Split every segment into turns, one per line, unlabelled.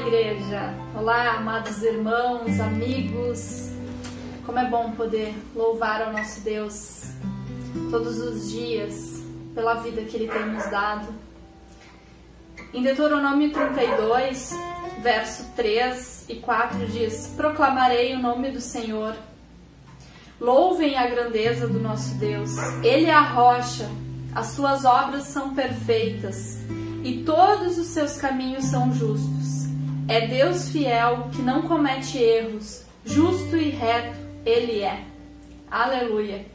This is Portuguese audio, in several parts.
igreja! Olá, amados irmãos, amigos! Como é bom poder louvar ao nosso Deus todos os dias pela vida que Ele tem nos dado. Em Deuteronômio 32, verso 3 e 4 diz: proclamarei o nome do Senhor. Louvem a grandeza do nosso Deus. Ele é a rocha, as suas obras são perfeitas e todos os seus caminhos são justos. É Deus fiel que não comete erros, justo e reto Ele é. Aleluia!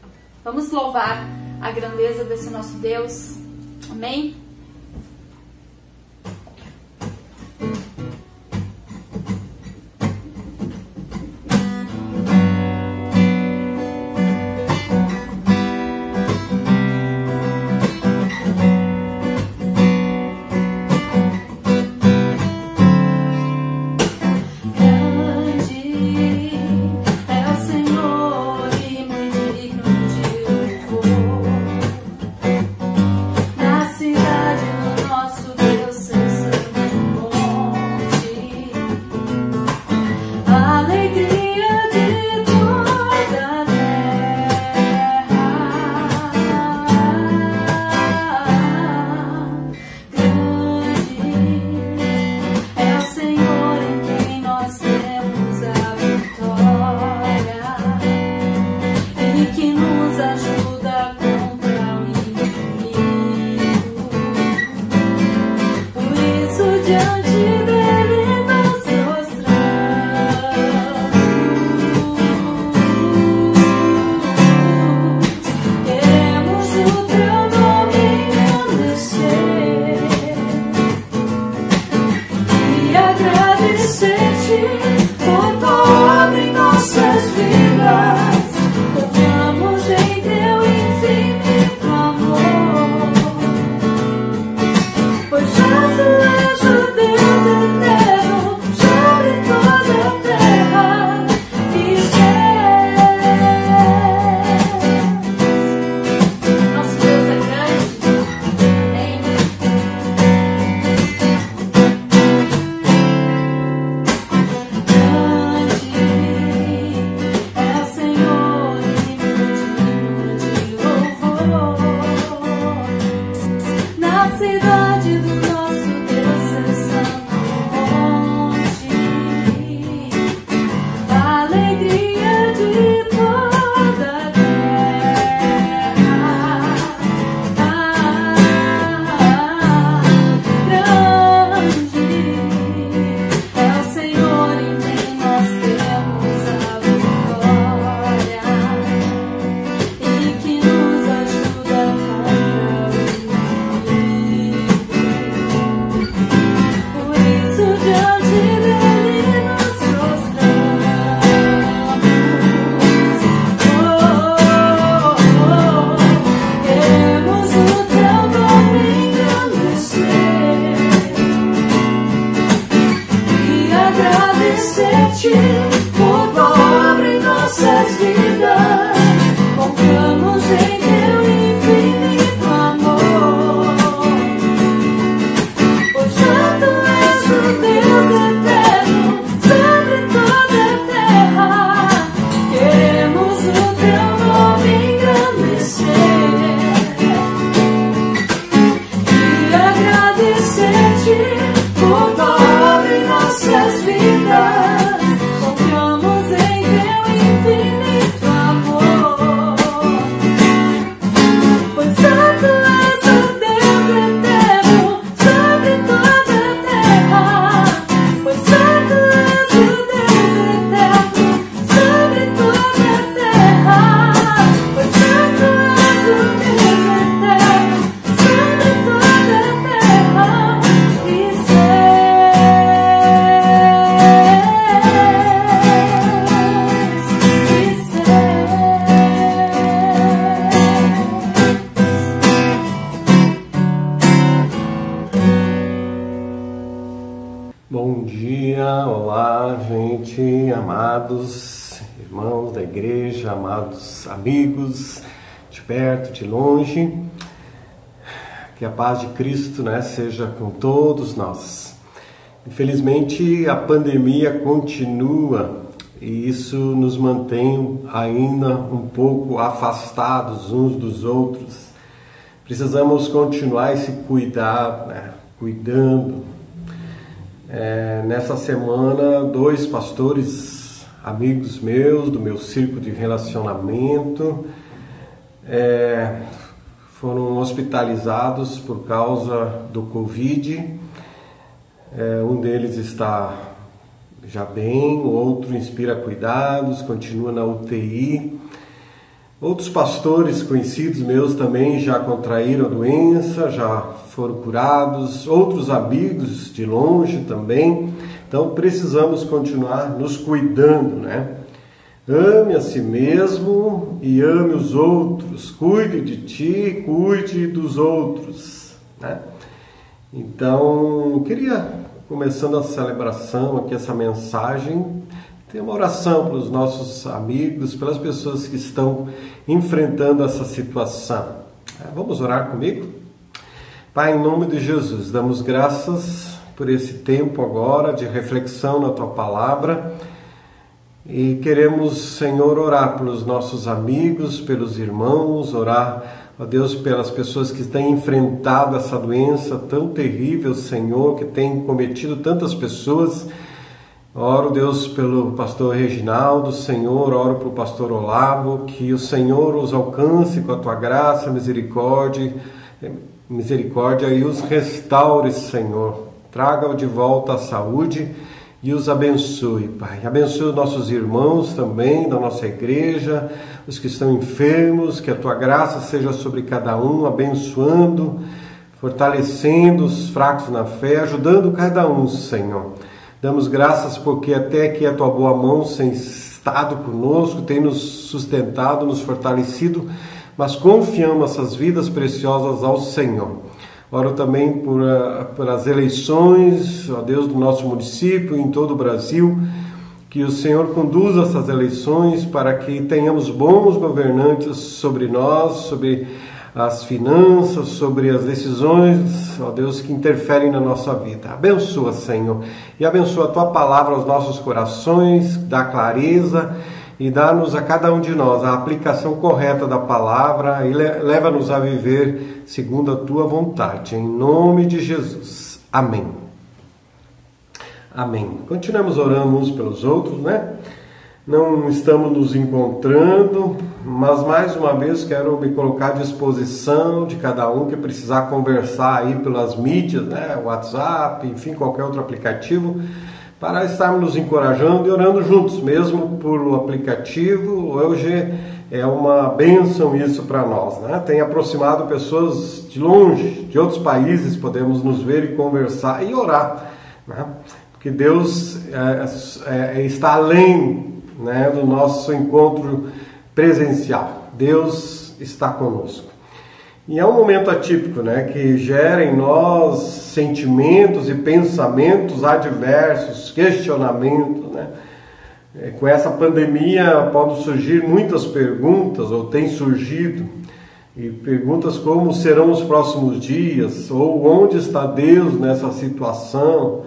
Vamos louvar a grandeza desse nosso Deus. Amém?
Bom dia, olá gente, amados irmãos da igreja, amados amigos de perto, de longe, que a paz de Cristo, seja com todos nós. Infelizmente, a pandemia continua e isso nos mantém ainda um pouco afastados uns dos outros. Precisamos continuar esse cuidado, cuidando. Nessa semana, 2 pastores, amigos meus, do meu círculo de relacionamento, foram hospitalizados por causa do Covid. Um deles está já bem, o outro inspira cuidados, continua na UTI. Outros pastores conhecidos meus também já contraíram a doença, já foram curados. Outros amigos de longe também. Então precisamos continuar nos cuidando, né? Ame a si mesmo e ame os outros. Cuide de ti, cuide dos outros, né? Então, eu queria, começando a celebração aqui, essa mensagem, ter uma oração para os nossos amigos, pelas pessoas que estão enfrentando essa situação. Vamos orar comigo? Pai, em nome de Jesus, damos graças por esse tempo agora de reflexão na Tua Palavra e queremos, Senhor, orar pelos nossos amigos, pelos irmãos, orar, ó Deus, pelas pessoas que têm enfrentado essa doença tão terrível, Senhor, que tem cometido tantas pessoas. Oro, Deus, pelo pastor Reginaldo, Senhor, oro para o pastor Olavo, que o Senhor os alcance com a Tua graça, misericórdia e os restaure, Senhor. Traga-o de volta à saúde e os abençoe, Pai. Abençoe os nossos irmãos também, da nossa igreja, os que estão enfermos, que a Tua graça seja sobre cada um, abençoando, fortalecendo os fracos na fé, ajudando cada um, Senhor. Damos graças porque até aqui a Tua boa mão tem estado conosco, tem nos sustentado, nos fortalecido, mas confiamos essas vidas preciosas ao Senhor. Oro também por as eleições, ó Deus, do nosso município, em todo o Brasil, que o Senhor conduza essas eleições para que tenhamos bons governantes sobre nós, sobre as finanças, sobre as decisões, ó Deus, que interferem na nossa vida. Abençoa, Senhor, e abençoa a Tua palavra aos nossos corações, dá clareza e dá-nos a cada um de nós a aplicação correta da palavra e leva-nos a viver segundo a Tua vontade. Em nome de Jesus. Amém. Amém. Continuamos orando uns pelos outros, né? Não estamos nos encontrando, mas mais uma vez quero me colocar à disposição de cada um que precisar conversar aí pelas mídias, né? WhatsApp, enfim, qualquer outro aplicativo, para estarmos nos encorajando e orando juntos, mesmo por aplicativo. Hoje é uma bênção isso para nós, né? Tem aproximado pessoas de longe, de outros países, podemos nos ver e conversar e orar, né? Porque Deus está além, né, do nosso encontro presencial. Deus está conosco. E é um momento atípico, né, que gera em nós sentimentos e pensamentos adversos, questionamentos, né? Com essa pandemia podem surgir muitas perguntas, ou têm surgido, e perguntas como serão os próximos dias, ou onde está Deus nessa situação.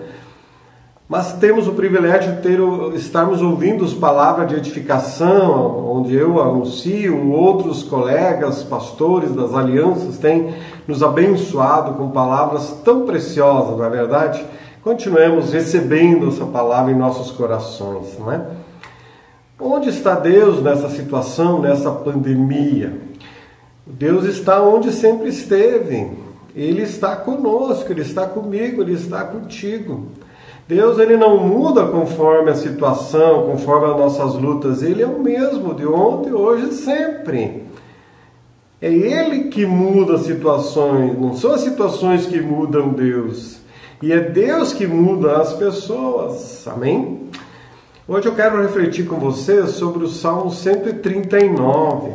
Mas temos o privilégio de estarmos ouvindo as palavras de edificação, onde eu anuncio, outros colegas, pastores das alianças têm nos abençoado com palavras tão preciosas, não é verdade? Continuemos recebendo essa palavra em nossos corações, não é? Onde está Deus nessa situação, nessa pandemia? Deus está onde sempre esteve. Ele está conosco, Ele está comigo, Ele está contigo. Deus, Ele não muda conforme a situação, conforme as nossas lutas. Ele é o mesmo de ontem, hoje e sempre. É Ele que muda as situações, não são as situações que mudam Deus. E é Deus que muda as pessoas. Amém? Hoje eu quero refletir com vocês sobre o Salmo 139.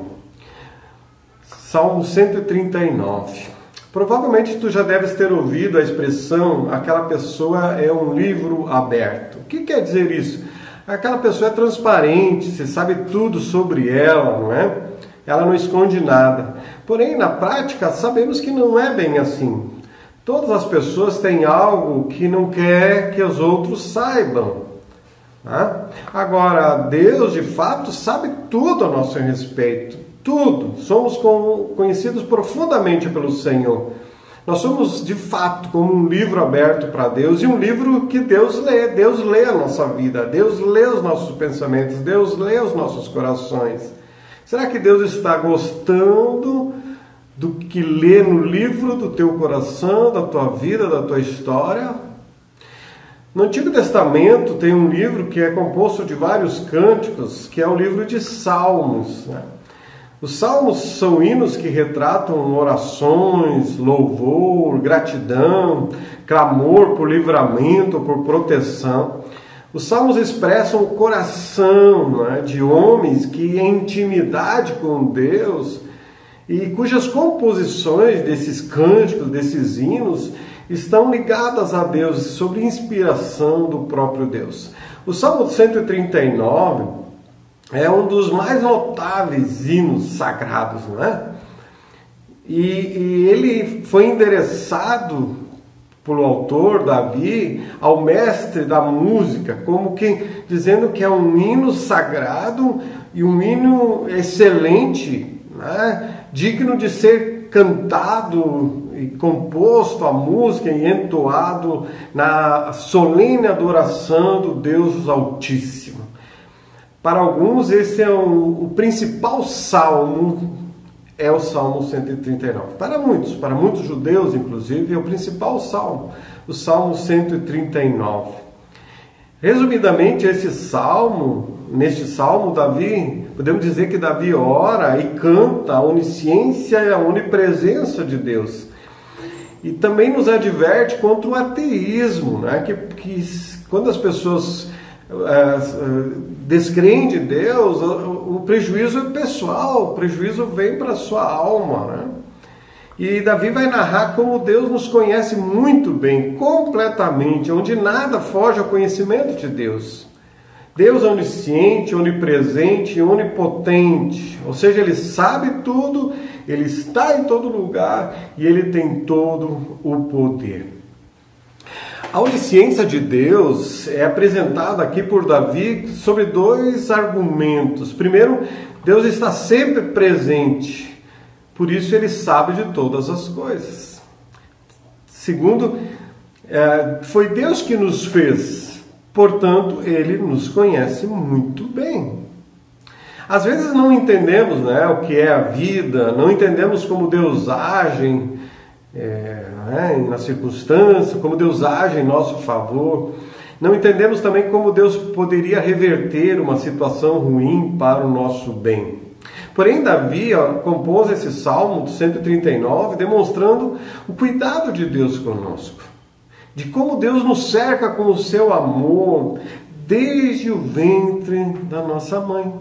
Salmo 139. Provavelmente tu já deves ter ouvido a expressão, aquela pessoa é um livro aberto. O que quer dizer isso? Aquela pessoa é transparente, você sabe tudo sobre ela, não é? Ela não esconde nada. Porém, na prática, sabemos que não é bem assim. Todas as pessoas têm algo que não quer que os outros saibam. Tá? Agora, Deus de fato sabe tudo a nosso respeito, tudo. Somos conhecidos profundamente pelo Senhor. Nós somos de fato como um livro aberto para Deus, e um livro que Deus lê. Deus lê a nossa vida, Deus lê os nossos pensamentos, Deus lê os nossos corações. Será que Deus está gostando do que lê no livro do teu coração, da tua vida, da tua história? No Antigo Testamento tem um livro que é composto de vários cânticos, que é o livro de Salmos, né? Os salmos são hinos que retratam orações, louvor, gratidão, clamor por livramento, por proteção. Os salmos expressam o coração, né, de homens que em intimidade com Deus e cujas composições desses cânticos, desses hinos, estão ligadas a Deus, sob inspiração do próprio Deus. O Salmo 139 é um dos mais notáveis hinos sagrados, não é? E ele foi endereçado pelo autor, Davi, ao mestre da música, como que dizendo que é um hino sagrado e um hino excelente, né? Digno de ser cantado e composto a música e entoado na solene adoração do Deus Altíssimo. Para alguns, esse é o principal salmo, é o Salmo 139. Para muitos judeus, inclusive, é o principal salmo, o Salmo 139. Resumidamente, neste salmo, Davi, podemos dizer que Davi ora e canta a onisciência e a onipresença de Deus. E também nos adverte contra o ateísmo, né? que quando as pessoas descreem de Deus, o prejuízo é pessoal, o prejuízo vem para a sua alma, né? E Davi vai narrar como Deus nos conhece muito bem, completamente, onde nada foge ao conhecimento de Deus. Deus é onisciente, onipresente e onipotente, ou seja, Ele sabe tudo, Ele está em todo lugar e Ele tem todo o poder. A onisciência de Deus é apresentada aqui por Davi sobre dois argumentos. Primeiro, Deus está sempre presente, por isso Ele sabe de todas as coisas. Segundo, foi Deus que nos fez, portanto, Ele nos conhece muito bem. Às vezes não entendemos, né, o que é a vida, não entendemos como Deus age na circunstância, como Deus age em nosso favor. Não entendemos também como Deus poderia reverter uma situação ruim para o nosso bem. Porém, Davi compôs esse Salmo 139 demonstrando o cuidado de Deus conosco, de como Deus nos cerca com o seu amor desde o ventre da nossa mãe.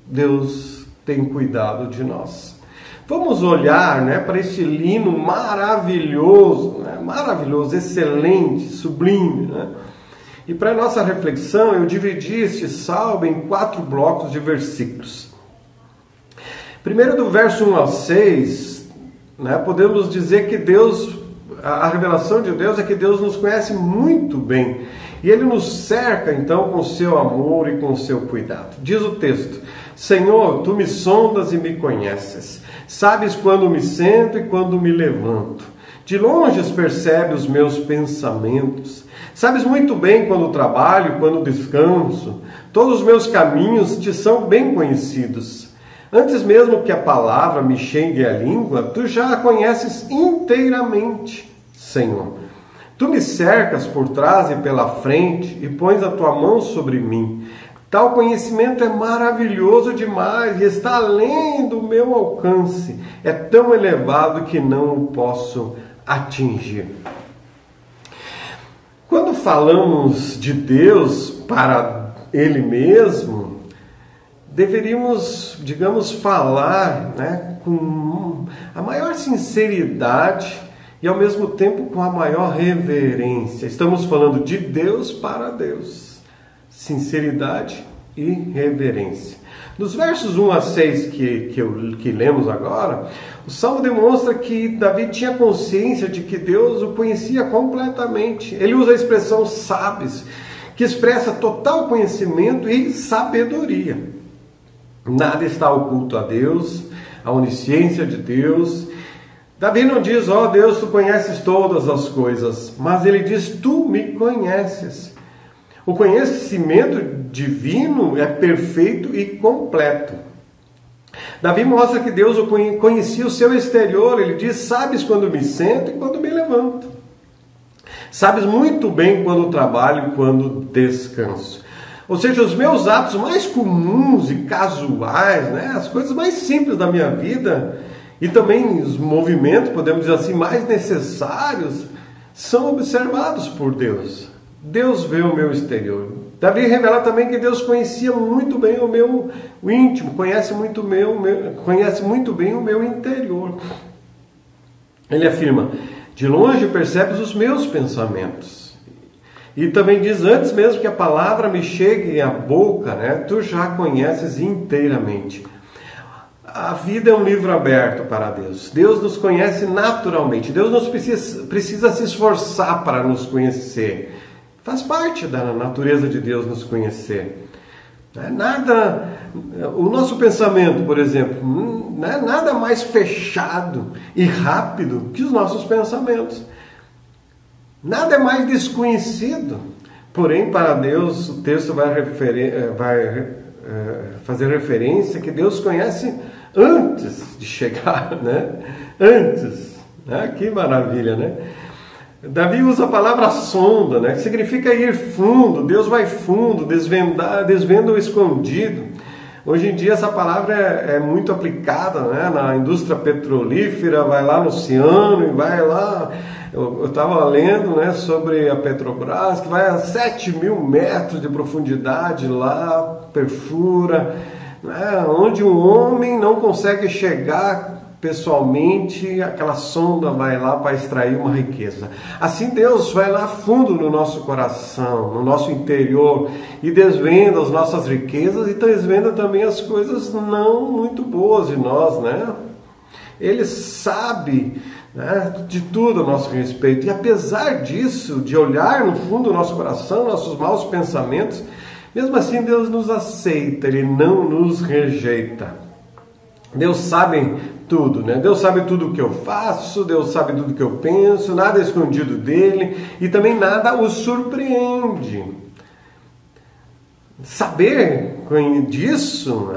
Deus tem cuidado de nós. Vamos olhar, né, para esse hino maravilhoso, né, maravilhoso, excelente, sublime, né? E para a nossa reflexão, eu dividi este salmo em 4 blocos de versículos. Primeiro, do verso 1 ao 6, né, podemos dizer que Deus, a revelação de Deus é que Deus nos conhece muito bem. E Ele nos cerca, então, com o seu amor e com o seu cuidado. Diz o texto: Senhor, Tu me sondas e me conheces. Sabes quando me sento e quando me levanto. De longe percebes os meus pensamentos. Sabes muito bem quando trabalho, quando descanso. Todos os meus caminhos Te são bem conhecidos. Antes mesmo que a palavra me chegue à língua, Tu já a conheces inteiramente, Senhor. Tu me cercas por trás e pela frente e pões a Tua mão sobre mim. Tal conhecimento é maravilhoso demais e está além do meu alcance. É tão elevado que não o posso atingir. Quando falamos de Deus para Ele mesmo, deveríamos, falar, né, com a maior sinceridade e ao mesmo tempo com a maior reverência. Estamos falando de Deus para Deus. Sinceridade e reverência. Nos versos 1 a 6 que lemos agora, o Salmo demonstra que Davi tinha consciência de que Deus o conhecia completamente. Ele usa a expressão sabes, que expressa total conhecimento e sabedoria. Nada está oculto a Deus, a onisciência de Deus. Davi não diz, ó Deus, tu conheces todas as coisas, mas ele diz, tu me conheces. O conhecimento divino é perfeito e completo. Davi mostra que Deus conhecia o seu exterior. Ele diz, sabes quando me sento e quando me levanto. Sabes muito bem quando trabalho e quando descanso. Ou seja, os meus atos mais comuns e casuais, né, as coisas mais simples da minha vida, e também os movimentos, podemos dizer assim, mais necessários, são observados por Deus. Deus vê o meu exterior. Davi revela também que Deus conhecia muito bem o meu íntimo, conhece muito bem o meu interior. Ele afirma, de longe percebes os meus pensamentos. E também diz, antes mesmo que a palavra me chegue à boca, né, tu já conheces inteiramente. A vida é um livro aberto para Deus. Deus nos conhece naturalmente. Deus não precisa se esforçar para nos conhecer. Faz parte da natureza de Deus nos conhecer. O nosso pensamento, por exemplo, não é nada mais fechado e rápido que os nossos pensamentos. Nada é mais desconhecido. Porém, para Deus, o texto vai fazer referência que Deus conhece antes de chegar, né? Antes. Que maravilha, né? Davi usa a palavra sonda, né? Que significa ir fundo. Deus vai fundo, desvenda o escondido. Hoje em dia essa palavra é muito aplicada, né? Na indústria petrolífera, vai lá no oceano e vai lá. Eu estava lendo, né, sobre a Petrobras, que vai a 7.000 metros de profundidade lá, perfura, né? Onde um homem não consegue chegar pessoalmente, aquela sonda vai lá para extrair uma riqueza. Assim Deus vai lá fundo no nosso coração, no nosso interior, e desvenda as nossas riquezas e desvenda também as coisas não muito boas de nós, né? Ele sabe, né, de tudo a nosso respeito, e apesar disso, de olhar no fundo do nosso coração, nossos maus pensamentos, mesmo assim Deus nos aceita, Ele não nos rejeita. Deus sabe tudo, né? Deus sabe tudo o que eu faço, Deus sabe tudo o que eu penso, nada é escondido dele e também nada o surpreende. Saber disso,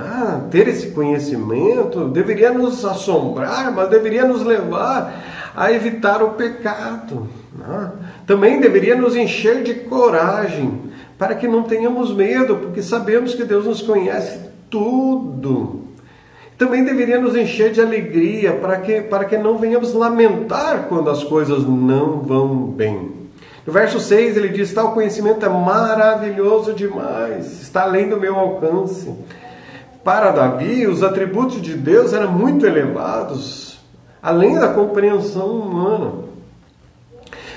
ter esse conhecimento, deveria nos assombrar, mas deveria nos levar a evitar o pecado. Também deveria nos encher de coragem, para que não tenhamos medo, porque sabemos que Deus nos conhece tudo. Também deveria nos encher de alegria, para que não venhamos lamentar quando as coisas não vão bem. No verso 6 ele diz, tal conhecimento é maravilhoso demais, está além do meu alcance. Para Davi, os atributos de Deus eram muito elevados, além da compreensão humana.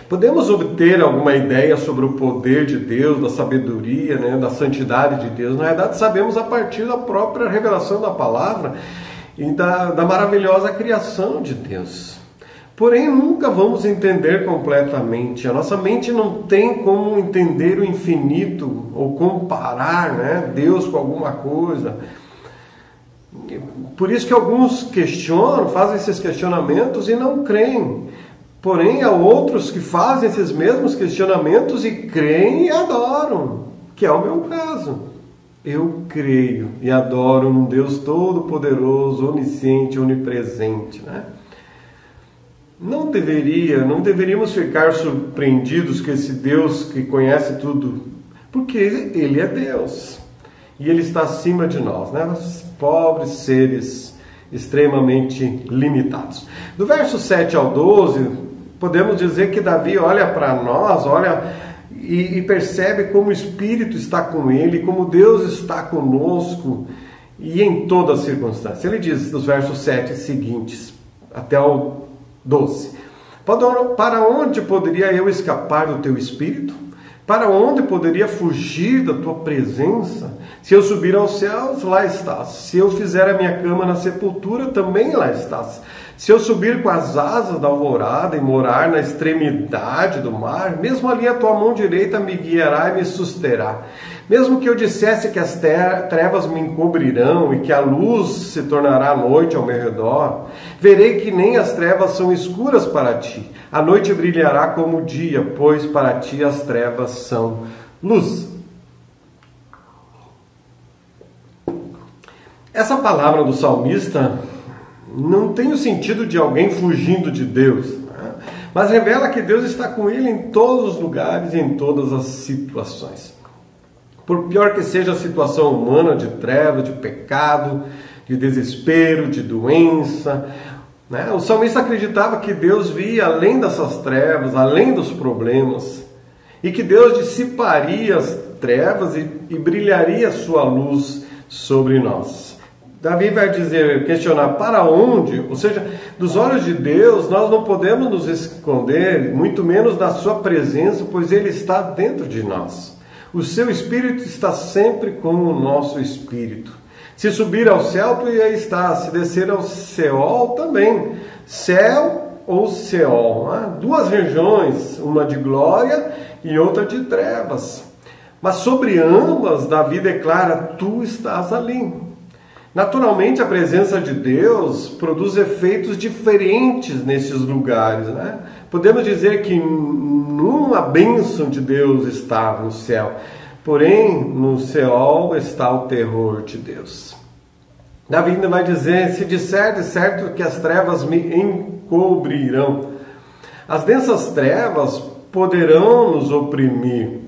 Podemos obter alguma ideia sobre o poder de Deus, da sabedoria, né, da santidade de Deus. Na verdade, sabemos a partir da própria revelação da palavra e da maravilhosa criação de Deus. Porém, nunca vamos entender completamente. A nossa mente não tem como entender o infinito ou comparar, né, Deus com alguma coisa. Por isso que alguns questionam, fazem esses questionamentos e não creem. Porém, há outros que fazem esses mesmos questionamentos e creem e adoram, que é o meu caso. Eu creio e adoro um Deus todo-poderoso, onisciente, onipresente, né? Não deveríamos ficar surpreendidos com esse Deus que conhece tudo, porque Ele é Deus e Ele está acima de nós, né? Os pobres seres extremamente limitados. Do verso 7 ao 12, podemos dizer que Davi olha para nós, e percebe como o Espírito está com ele, como Deus está conosco e em toda circunstância. Ele diz nos versos 7 seguintes até o 12: para onde poderia eu escapar do teu Espírito? Para onde poderia fugir da tua presença? Se eu subir aos céus, lá estás. Se eu fizer a minha cama na sepultura, também lá estás. Se eu subir com as asas da alvorada e morar na extremidade do mar, mesmo ali a tua mão direita me guiará e me susterá. Mesmo que eu dissesse que as trevas me encobrirão e que a luz se tornará noite ao meu redor, verei que nem as trevas são escuras para ti. A noite brilhará como o dia, pois para ti as trevas são luz. Essa palavra do salmista não tem o sentido de alguém fugindo de Deus, né? Mas revela que Deus está com ele em todos os lugares e em todas as situações. Por pior que seja a situação humana de treva, de pecado, de desespero, de doença, né? O salmista acreditava que Deus via além dessas trevas, além dos problemas, e que Deus dissiparia as trevas e brilharia a sua luz sobre nós. Davi vai questionar para onde, ou seja, dos olhos de Deus nós não podemos nos esconder, muito menos da sua presença, pois Ele está dentro de nós. O seu Espírito está sempre com o nosso Espírito. Se subir ao céu, tu aí está. Se descer ao Seol, também. Céu ou Seol, né? Duas regiões, uma de glória e outra de trevas. Mas sobre ambas, Davi declara, tu estás ali. Naturalmente, a presença de Deus produz efeitos diferentes nesses lugares, né? Podemos dizer que numa bênção de Deus está no céu, porém no Seol está o terror de Deus. Davi ainda vai dizer, se disser de certo que as trevas me encobrirão. As densas trevas poderão nos oprimir,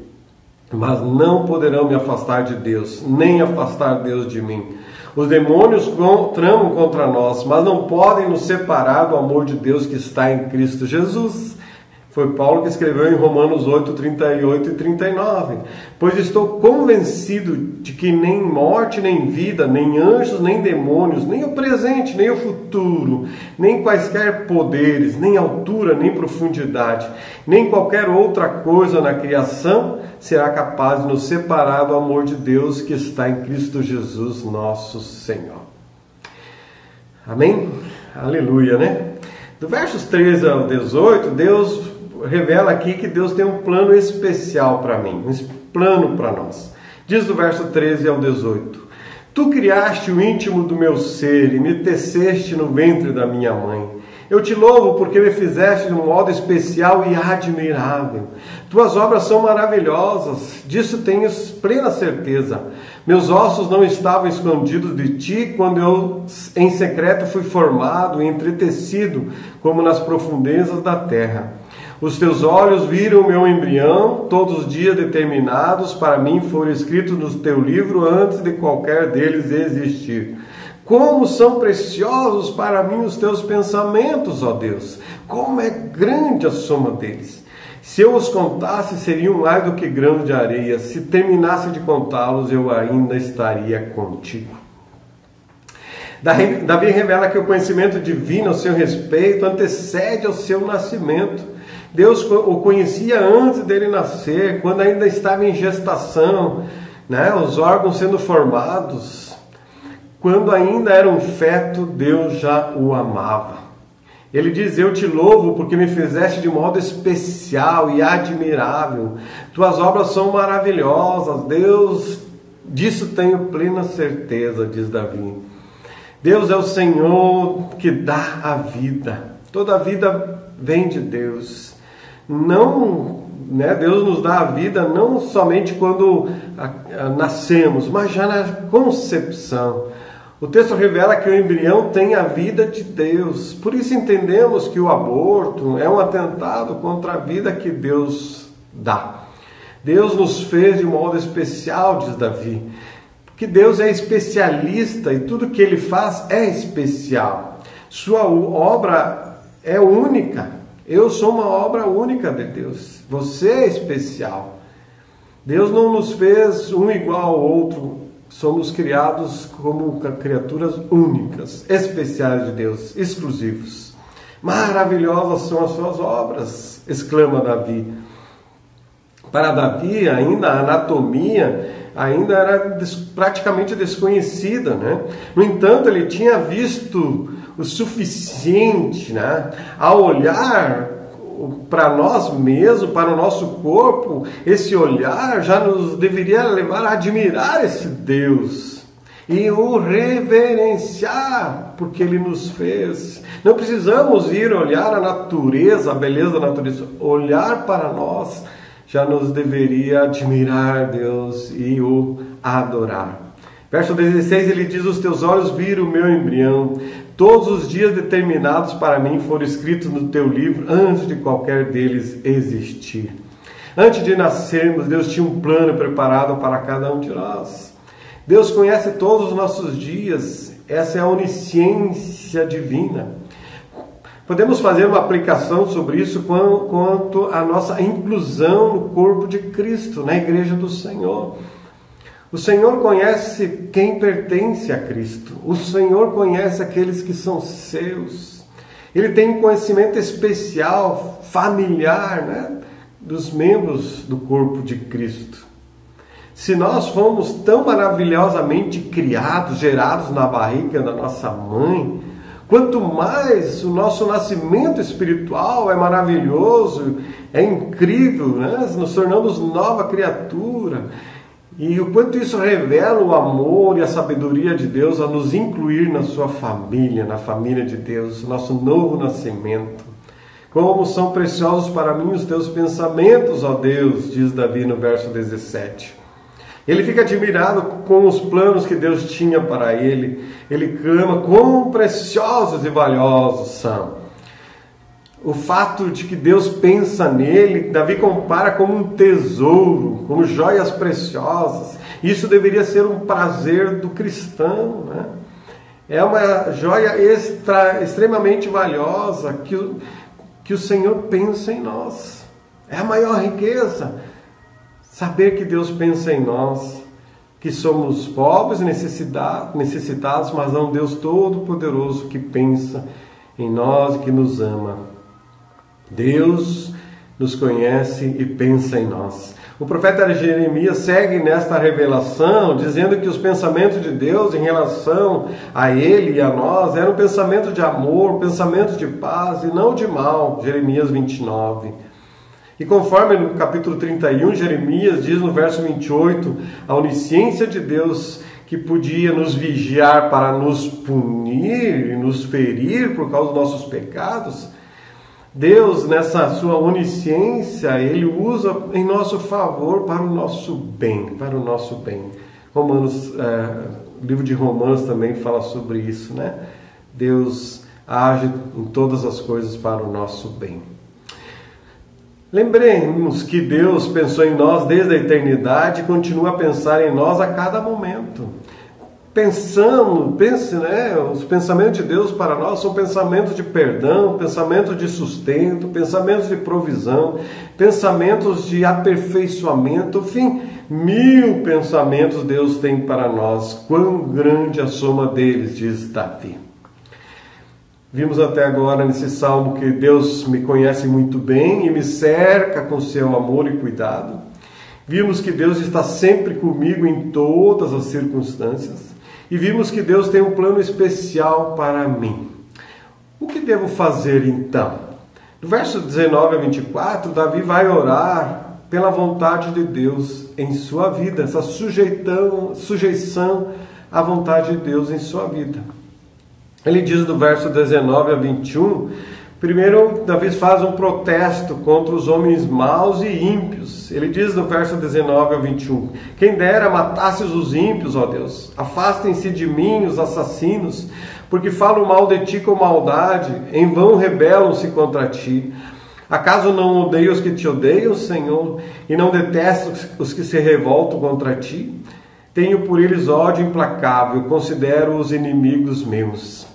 mas não poderão me afastar de Deus, nem afastar Deus de mim. Os demônios tramam contra nós, mas não podem nos separar do amor de Deus que está em Cristo Jesus. Foi Paulo que escreveu em Romanos 8, 38 e 39. Pois estou convencido de que nem morte, nem vida, nem anjos, nem demônios, nem o presente, nem o futuro, nem quaisquer poderes, nem altura, nem profundidade, nem qualquer outra coisa na criação será capaz de nos separar do amor de Deus que está em Cristo Jesus, nosso Senhor. Amém? Aleluia, né? Do versos 13 ao 18, Deus revela aqui que Deus tem um plano especial para mim, um plano para nós. Diz do verso 13 ao 18: Tu criaste o íntimo do meu ser e me teceste no ventre da minha mãe. Eu te louvo porque me fizeste de um modo especial e admirável. Tuas obras são maravilhosas, disso tenho plena certeza. Meus ossos não estavam escondidos de ti quando eu em secreto fui formado e entretecido como nas profundezas da terra. Os teus olhos viram o meu embrião, todos os dias determinados para mim foram escritos no teu livro antes de qualquer deles existir. Como são preciosos para mim os teus pensamentos, ó Deus! Como é grande a soma deles! Se eu os contasse, seriam mais do que grãos de areia. Se terminasse de contá-los, eu ainda estaria contigo. Davi revela que o conhecimento divino ao seu respeito antecede ao seu nascimento. Deus o conhecia antes dele nascer, quando ainda estava em gestação, né? Os órgãos sendo formados. Quando ainda era um feto, Deus já o amava. Ele diz, eu te louvo porque me fizeste de modo especial e admirável. Tuas obras são maravilhosas, Deus, disso tenho plena certeza, diz Davi. Deus é o Senhor que dá a vida. Toda a vida vem de Deus. Não, né, Deus nos dá a vida não somente quando nascemos, mas já na concepção. O texto revela que o embrião tem a vida de Deus. Por isso entendemos que o aborto é um atentado contra a vida que Deus dá. Deus nos fez de modo especial, diz Davi. Porque Deus é especialista e tudo que Ele faz é especial. Sua obra é única. Eu sou uma obra única de Deus. Você é especial. Deus não nos fez um igual ao outro. Somos criados como criaturas únicas, especiais de Deus, exclusivos. Maravilhosas são as suas obras, exclama Davi. Para Davi, ainda a anatomia ainda era praticamente desconhecida, né? No entanto, ele tinha visto o suficiente, né? Ao olhar para nós mesmos, para o nosso corpo, esse olhar já nos deveria levar a admirar esse Deus e o reverenciar, porque Ele nos fez. Não precisamos ir olhar a natureza, a beleza da natureza, olhar para nós já nos deveria admirar Deus e o adorar. Verso 16, ele diz: os teus olhos viram o meu embrião, todos os dias determinados para mim foram escritos no teu livro, antes de qualquer deles existir. Antes de nascermos, Deus tinha um plano preparado para cada um de nós. Deus conhece todos os nossos dias, essa é a onisciência divina. Podemos fazer uma aplicação sobre isso quanto à nossa inclusão no corpo de Cristo, na igreja do Senhor. O Senhor conhece quem pertence a Cristo. O Senhor conhece aqueles que são seus. Ele tem um conhecimento especial, familiar, né, dos membros do corpo de Cristo. Se nós fomos tão maravilhosamente criados, gerados na barriga da nossa mãe, quanto mais o nosso nascimento espiritual é maravilhoso, é incrível, né? Nos tornamos nova criatura. E o quanto isso revela o amor e a sabedoria de Deus a nos incluir na sua família, na família de Deus, nosso novo nascimento. Como são preciosos para mim os teus pensamentos, ó Deus, diz Davi no verso 17. Ele fica admirado com os planos que Deus tinha para ele. Ele clama: quão preciosos e valiosos são. O fato de que Deus pensa nele, Davi compara como um tesouro, como joias preciosas. Isso deveria ser um prazer do cristão, né? É uma joia extremamente valiosa que o Senhor pensa em nós. É a maior riqueza. Saber que Deus pensa em nós, que somos pobres, necessitados, mas há um Deus todo-poderoso que pensa em nós e que nos ama. Deus nos conhece e pensa em nós. O profeta Jeremias segue nesta revelação, dizendo que os pensamentos de Deus em relação a ele e a nós eram pensamentos de amor, pensamentos de paz e não de mal. Jeremias 29. E conforme no capítulo 31, Jeremias diz no verso 28, a onisciência de Deus que podia nos vigiar para nos punir e nos ferir por causa dos nossos pecados, Deus, nessa sua onisciência, Ele usa em nosso favor para o nosso bem, o livro de Romanos também fala sobre isso, né? Deus age em todas as coisas para o nosso bem. Lembremos que Deus pensou em nós desde a eternidade e continua a pensar em nós a cada momento. Os pensamentos de Deus para nós são pensamentos de perdão, pensamentos de sustento, pensamentos de provisão, pensamentos de aperfeiçoamento, enfim, 1000 pensamentos Deus tem para nós. Quão grande a soma deles, diz Davi. Vimos até agora nesse salmo que Deus me conhece muito bem e me cerca com seu amor e cuidado. Vimos que Deus está sempre comigo em todas as circunstâncias. E vimos que Deus tem um plano especial para mim. O que devo fazer então? No verso 19 a 24, Davi vai orar pela vontade de Deus em sua vida, essa sujeição à vontade de Deus em sua vida. Ele diz no verso 19 a 21, primeiro Davi faz um protesto contra os homens maus e ímpios. Ele diz no verso 19 a 21, quem dera matasses os ímpios, ó Deus, afastem-se de mim os assassinos, porque falam mal de ti com maldade, em vão rebelam-se contra ti. Acaso não odeio os que te odeiam, Senhor, e não detesto os que se revoltam contra ti? Tenho por eles ódio implacável, considero-os inimigos meus.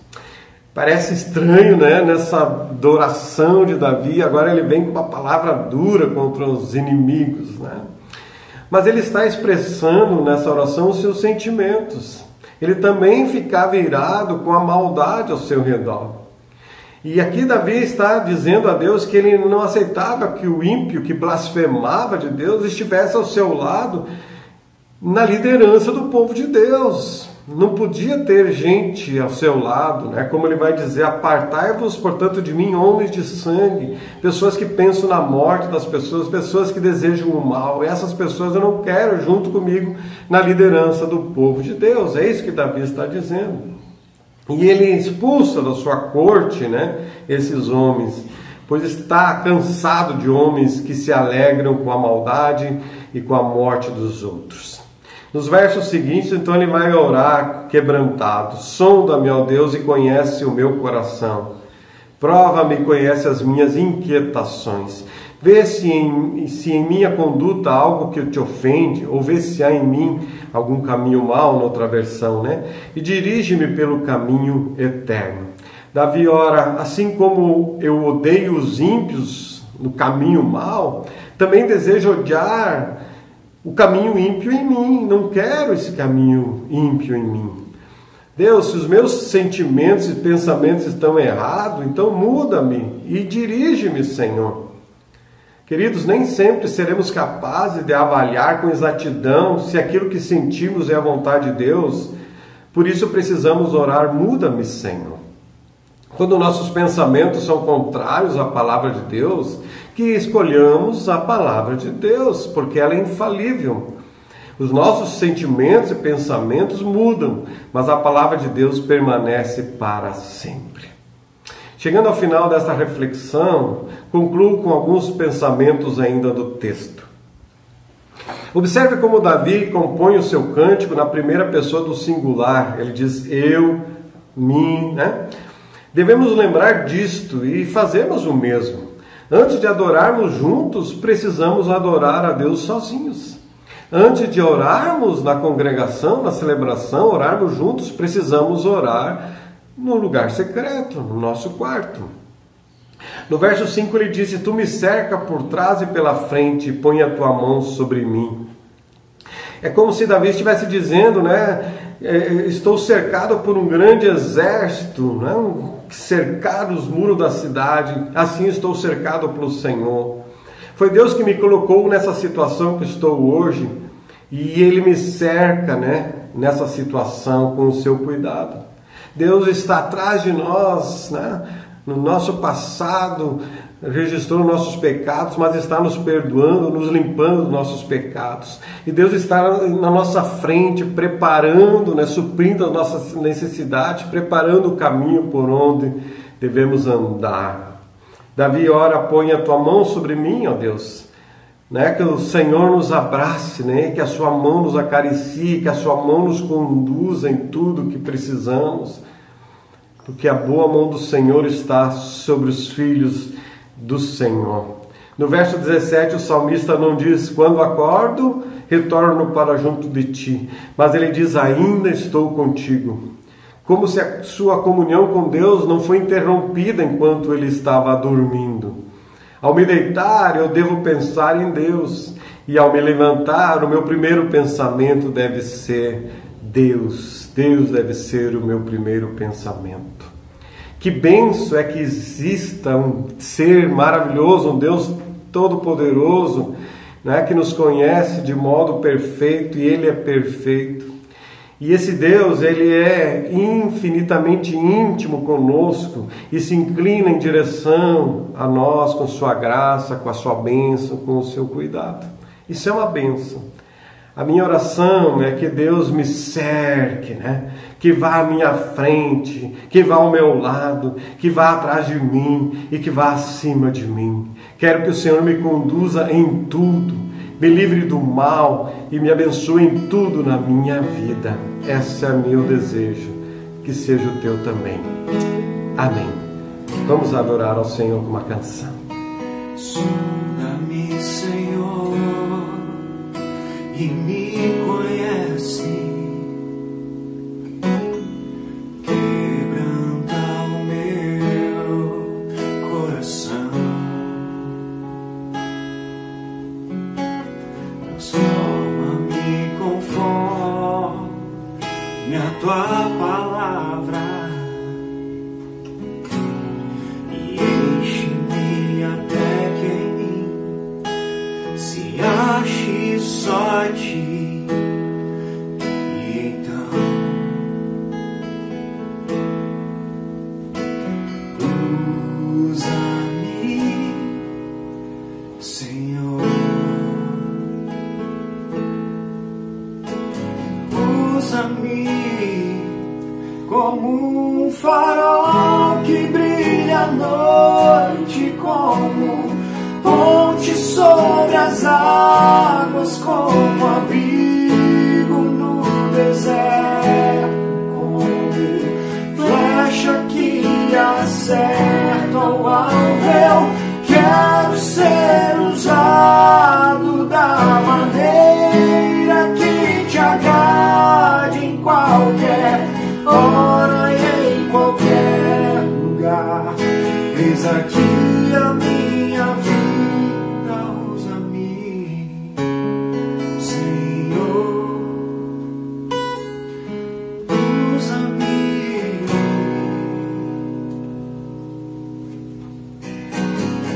Parece estranho, né? Nessa adoração de Davi, agora ele vem com uma palavra dura contra os inimigos, né? Mas ele está expressando nessa oração os seus sentimentos. Ele também ficava irado com a maldade ao seu redor. E aqui Davi está dizendo a Deus que ele não aceitava que o ímpio, que blasfemava de Deus, estivesse ao seu lado na liderança do povo de Deus. Não podia ter gente ao seu lado, né? Como ele vai dizer, apartai-vos, portanto, de mim, homens de sangue, pessoas que pensam na morte das pessoas, pessoas que desejam o mal. Essas pessoas eu não quero junto comigo na liderança do povo de Deus. É isso que Davi está dizendo. E ele expulsa da sua corte, né, esses homens, pois está cansado de homens que se alegram com a maldade e com a morte dos outros. Nos versos seguintes, então, ele vai orar quebrantado. Sonda-me, ó Deus, e conhece o meu coração. Prova-me e conhece as minhas inquietações. Vê se em minha conduta há algo que te ofende, ou vê se há em mim algum caminho mau, noutra versão, né? E dirige-me pelo caminho eterno. Davi ora, assim como eu odeio os ímpios no caminho mau, também desejo odiar o caminho ímpio em mim. Não quero esse caminho ímpio em mim. Deus, se os meus sentimentos e pensamentos estão errados, então muda-me e dirige-me, Senhor. Queridos, nem sempre seremos capazes de avaliar com exatidão se aquilo que sentimos é a vontade de Deus. Por isso precisamos orar, muda-me, Senhor. Quando nossos pensamentos são contrários à palavra de Deus, que escolhamos a palavra de Deus, porque ela é infalível. Os nossos sentimentos e pensamentos mudam, mas a palavra de Deus permanece para sempre. Chegando ao final desta reflexão, concluo com alguns pensamentos ainda do texto. Observe como Davi compõe o seu cântico na primeira pessoa do singular. Ele diz eu, mim, né? Devemos lembrar disto e fazermos o mesmo. Antes de adorarmos juntos, precisamos adorar a Deus sozinhos. Antes de orarmos na congregação, na celebração, orarmos juntos, precisamos orar no lugar secreto, no nosso quarto. No verso 5 ele diz, tu me cerca por trás e pela frente, põe a tua mão sobre mim. É como se Davi estivesse dizendo, né? Estou cercado por um grande exército, né? Cercar os muros da cidade, assim estou cercado pelo Senhor. Foi Deus que me colocou nessa situação que estou hoje, e Ele me cerca, né? Nessa situação com o seu cuidado. Deus está atrás de nós, né? No nosso passado, registrou nossos pecados, mas está nos perdoando, nos limpando dos nossos pecados. E Deus está na nossa frente, preparando, né? Suprindo as nossas necessidades, preparando o caminho por onde devemos andar. Davi ora, põe a tua mão sobre mim, ó Deus. Né? Que o Senhor nos abrace, né? Que a sua mão nos acaricie, que a sua mão nos conduza em tudo que precisamos, porque a boa mão do Senhor está sobre os filhos do Senhor. No verso 17 o salmista não diz, quando acordo, retorno para junto de ti, mas ele diz, ainda estou contigo. Como se a sua comunhão com Deus não foi interrompida enquanto ele estava dormindo. Ao me deitar, eu devo pensar em Deus. E ao me levantar, o meu primeiro pensamento deve ser Deus. Deus deve ser o meu primeiro pensamento. Que bênção é que exista um ser maravilhoso, um Deus todo-poderoso, né, que nos conhece de modo perfeito, e Ele é perfeito. E esse Deus, Ele é infinitamente íntimo conosco e se inclina em direção a nós com sua graça, com a sua bênção, com o seu cuidado. Isso é uma bênção. A minha oração é que Deus me cerque, né? Que vá à minha frente, que vá ao meu lado, que vá atrás de mim e que vá acima de mim. Quero que o Senhor me conduza em tudo, me livre do mal e me abençoe em tudo na minha vida. Esse é meu desejo, que seja o teu também. Amém. Vamos adorar ao Senhor com uma canção.
Sonda-me, Senhor, e me conhece. Quebranta o meu coração. Transforma-me conforme a tua palavra. um farol que brilha à noite, como ponte sobre as águas, como abrigo no deserto, como flecha que acerta o alvo. Quero ser usado da maneira que te agrade, em qualquer hora e em qualquer lugar. Eis aqui a minha vida, usa-me, Senhor, usa-me.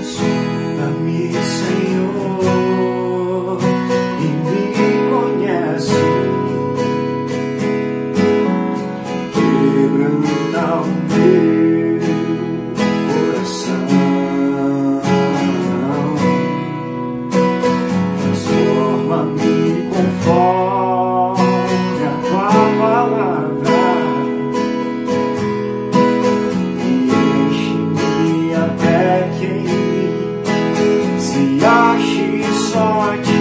Sonda-me, Senhor, e me conhece. Quebranta o meu coração, transforma-me conforme a tua palavra e enche-me até que em mim se ache só a ti.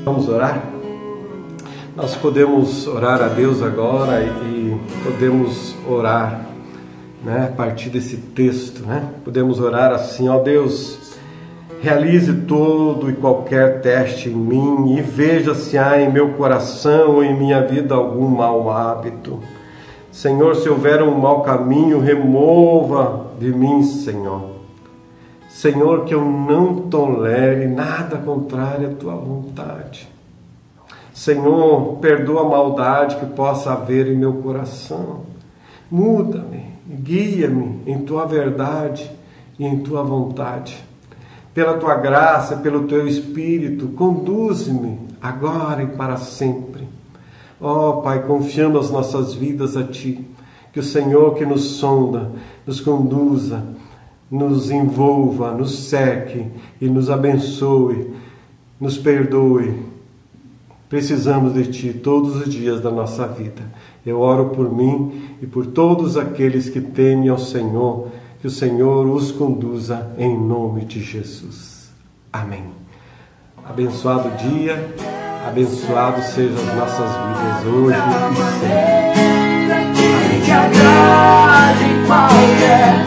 Vamos orar? Nós podemos orar a Deus agora e podemos orar, né, a partir desse texto, né? Podemos orar assim: ó Deus, realize todo e qualquer teste em mim e veja se há em meu coração ou em minha vida algum mau hábito. Senhor, se houver um mau caminho, remova de mim, Senhor. Senhor, que eu não tolere nada contrário à tua vontade. Senhor, perdoa a maldade que possa haver em meu coração. Muda-me, guia-me em tua verdade e em tua vontade. pela Tua graça, pelo Teu Espírito, conduze-me agora e para sempre. Ó Pai, confiando as nossas vidas a Ti, que o Senhor que nos sonda, nos conduza, nos envolva, nos cerque e nos abençoe, nos perdoe. Precisamos de Ti todos os dias da nossa vida. Eu oro por mim e por todos aqueles que temem ao Senhor, que o Senhor os conduza em nome de Jesus. Amém. Abençoado dia, abençoado sejam as nossas vidas hoje e sempre.
Que agrade qualquer